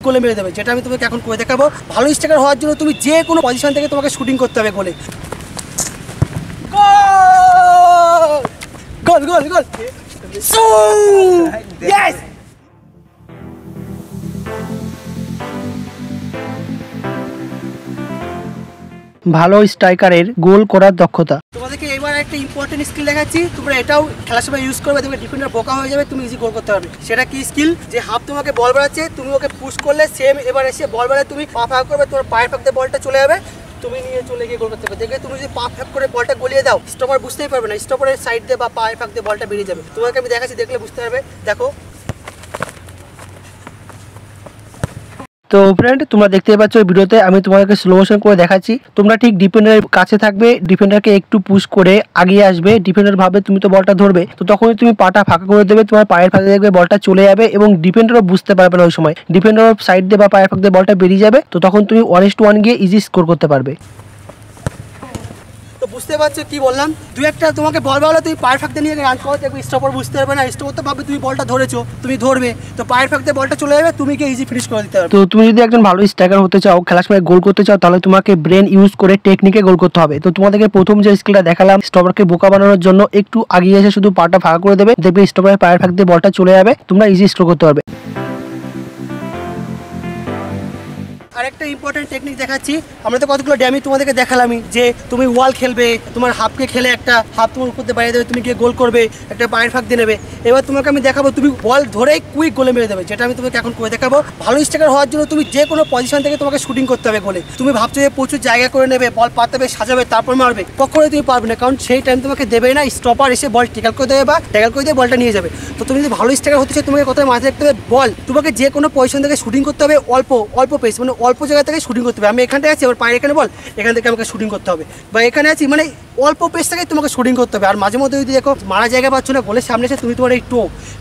গোলে মেরে দেবে, যেটা আমি তোমাকে এখন করে দেখাবো। ভালো স্ট্রাইকার হওয়ার জন্য তুমি যে কোনো পজিশন থেকে তোমাকে শুটিং করতে হবে গোলে। গোল গোল গোল, ইয়েস। ভালো স্ট্রাইকারের গোল করার দক্ষতা। তোমাদেরকে এবার একটা ইম্পর্টেন্ট স্কিল দেখাচ্ছি, তোমরা এটাও খেলার সময় ইউজ করবে, তুমি ডিফেন্ডার বোকা হয়ে যাবে, তুমি ইজি গোল করতে পারবে। সেটা কি স্কিল? যে হাফ তোমাকে বল বাড়াচ্ছে, তুমি ওকে পুশ করলে সেম এবার এসে বল বাড়ায় তুমি পা ফাঁক করবে, তোমার পায়ের ফাঁক দিয়ে বলটা চলে যাবে, তুমি নিয়ে চলে গিয়ে গোল করতে পারবে। দেখবে তুমি যদি পা ফাঁক করে বলটা গলিয়ে দাও, স্টপার বুঝতেই পারবে না, স্টপারের সাইড দিয়ে বা পায়ের ফাঁক দিয়ে বলটা বেরিয়ে যাবে। তোমাকে আমি দেখাচ্ছি, দেখলে বুঝতে পারবে। দেখো তো ফ্রেন্ড, তোমরা দেখতে পাচ্ছ এই ভিডিওতে আমি তোমাদেরকে স্লো মোশন করে দেখাচ্ছি। তোমরা ঠিক ডিফেন্ডারের কাছে থাকবে, ডিফেন্ডারকে একটু পুশ করে আগিয়ে আসবে, ডিফেন্ডার ভাবে তুমি তো বলটা ধরবে, তো তখনই তুমি পাটা ফাঁকা করে দেবে, তোমার পায়ের ফাঁকে দেখবে বলটা চলে যাবে এবং ডিফেন্ডারও বুঝতে পারবে না ওই সময়, ডিফেন্ডার সাইড দিয়ে বা পায়ের ফাঁক দিয়ে বলটা বেরিয়ে যাবে, তো তখন তুমি 1:1 গিয়ে ইজি স্কোর করতে পারবে। তো বুঝতে পারছো কি বললাম? দু একটা তোমাকে বল বাড়ালো, তুমি পায়ের ফাঁক দিয়ে নিয়ে রান করো, দেখবে স্টপার বুঝতে পারবে না, স্টপার তো ভাবে তুমি বলটা ধরেছো, তুমি ধরবে, তো পায়ের ফাঁক দিয়ে বলটা চলে যাবে, তুমি গিয়ে ইজি ফিনিশ করে দিতে পারবে। তো তুমি যদি একজন ভালো স্ট্রাইকার হতে চাও, খেলার সময় গোল করতে চাও, তাহলে তোমাকে ব্রেন ইউজ করে টেকনিকে গোল করতে হবে। তো তোমাদেরকে প্রথম যে স্কিলটা দেখালাম, স্টপারকে বোকা বানানোর জন্য একটু আগিয়ে এসে শুধু পাটা ফাঁকা করে দেবে, দেখবে স্টপারের পায়ের ফাঁক দিয়ে বলটা চলে যাবে, তোমরা ইজি স্কোর করতে পারবে। আরেকটা ইম্পর্টেন্ট টেকনিক দেখাচ্ছি। আমরা তো কতগুলো ড্যামি তোমাদেরকে দেখালামই, যে তুমি ওয়াল খেলবে, তোমার হাফকে খেলে একটা হাফ তোমার উপর দিয়ে বাইরে দেবে, তুমি গিয়ে গোল করবে, একটা পায়ের ফাঁক দিয়ে নেবে। এবার তোমাকে আমি দেখাবো তুমি বল ধরেই কুইক গোলে মেরে দেবে, যেটা আমি তোমাকে এখন করে দেখাবো। ভালো স্ট্রাইকার হওয়ার জন্য তুমি যে কোনো পজিশন থেকে তোমাকে শুটিং করতে হবে গোলে। তুমি ভাবছো যে প্রচুর জায়গা করে নেবে, বল পাতাবে, সাজাবে, তারপর মারবে, কখনোই তুমি পারবে না, কারণ সেই টাইম তোমাকে দেবে না, স্টপার এসে বল ট্যাকল করে দেবে বা ট্যাকল করে দিয়ে বলটা নিয়ে যাবে। তো তুমি যদি ভালো স্ট্রাইকার হতে চাও, তোমাকে কোথায় মাথায় রাখতে হবে, বল তোমাকে যে কোনো পজিশন থেকে শুটিং করতে হবে, অল্প অল্প পেস, মানে অল্প জায়গা থেকে শুটিং করতে হবে। আমি এখানটায় আছি, আমার পায়ের এখানে বল, এখান থেকে আমাকে শুটিং করতে হবে, বা এখানে আছি, মানে অল্প পেস থেকে তোমাকে শুটিং করতে হবে। আর মাঝে মধ্যে যদি দেখো মারা জায়গা পাচ্ছ না, গোলের সামনে এসে তুমি তোমার এই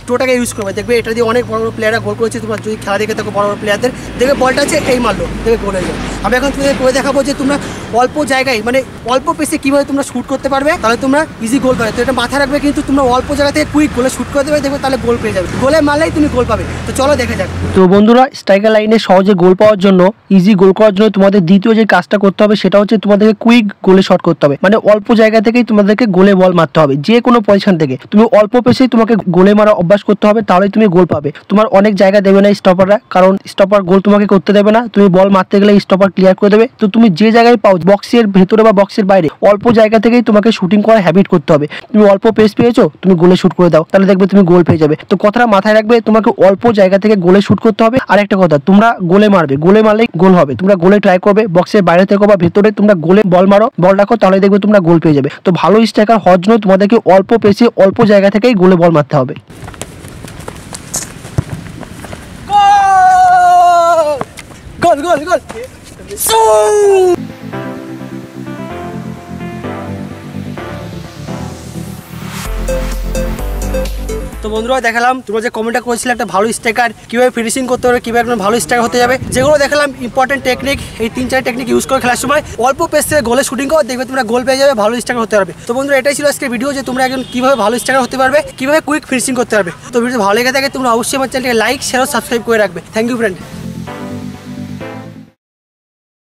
টোটাকে ইউজ করবে, দেখবে এটা দিয়ে অনেক বড় বড় প্লেয়াররা গোল করেছে। তোমার যদি খেলা দেখে থাকো বড় বড় প্লেয়ারদের, দেখবে বলটা আছে এই মারলো, দেখবে গোল হয়ে যাবে। আমি এখন তোমাদের করে দেখাবো যে তোমরা অল্প জায়গায়, মানে অল্প পেসে কীভাবে তোমরা শ্যুট করতে পারবে, তাহলে তোমরা ইজি গোল পাবে। তো এটা মাথায় রাখবে, কিন্তু তোমরা অল্প জায়গা থেকে কুইক গোলে শ্যুট করে দেবে, দেখবে তাহলে গোল পেয়ে যাবে, গোলে মারলেই তুমি গোল পাবে। তো চলো দেখে যাক। তো বন্ধুরা, স্ট্রাইকার লাইনে সহজে গোল পাওয়ার জন্য, ইজি গোল করার জন্য তোমাদের দ্বিতীয় যে কাজটা করতে হবে সেটা হচ্ছে তোমাদেরকে কুইক গোলে শট করতে হবে। মানে অল্প জায়গা থেকেই তোমাদেরকে গোলে বল মারতে হবে, যে কোনো পজিশন থেকে। তুমি অল্প পেসেই তোমাকে গোলে মারা অভ্যাস করতে হবে, তাহলে তুমি গোল পাবে। তোমার অনেক জায়গা দেবে না স্টপাররা, কারণ স্টপার গোল তোমাকে করতে দেবে না, তুমি বল মারতে গেলে স্টপার ক্লিয়ার করে দেবে। তো তুমি যে জায়গায় পাও, বক্সের ভেতরে বা বক্সের বাইরে, অল্প জায়গা থেকেই তোমাকে শুটিং করার হ্যাবিট করতে হবে। তুমি অল্প পেস পেয়েছো, তুমি গোলে শুট করে দাও, তাহলে দেখবে তুমি গোল পেয়ে যাবে। তো কথাটা মাথায় রাখবে, তোমাকে অল্প জায়গা থেকে গোলে শুট করতে হবে। আর একটা কথা, তোমরা গোলে মারবে, গোলে মারলেই গোল হবে। তোমরা গোলে ট্রাই করবে, বক্সের বাইরে থেকে বা ভেতরে তোমরা গোলে বল মারো, বল রাখো, তাহলে দেখবে তোমরা গোল পেয়ে যাবে। তো ভালো স্ট্রাইকার হওয়ার জন্য তোমাদেরকে অল্প পেসে অল্প জায়গা থেকেই গোলে বল মারতে হবে। গোল গোল গোল। তো বন্ধুরা, দেখালাম তোমরা যে কমেন্টটা করেছিলে একটা ভালো স্ট্রাইকার কিভাবে ফিনিশিং করতে হবে, কিভাবে একজন ভালো স্ট্রাইকার হতে যাবে, যেগুলো দেখালাম ইম্পর্টেন্ট টেকনিক। এই 3-4 টেকনিক ইউজ করে খেলার সময় অল্প পেস থেকে গোলে শুটিং করো, দেখবে তোমরা গোল পেয়ে যাবে, ভালো স্ট্রাইকার হতে পারবে। তো বন্ধুরা, এটাই ছিল আজকের ভিডিও, যে তোমরা একজন কিভাবে ভালো স্ট্রাইকার হতে পারবে, কিভাবে কুইক ফিনিশিং করতে পারবে। তো ভিডিও ভালো লেগে থাকে তোমরা অবশ্যই আমার চ্যানেলকে লাইক, শেয়ার ও সাবস্ক্রাইব করে রাখবে। Thank you friend.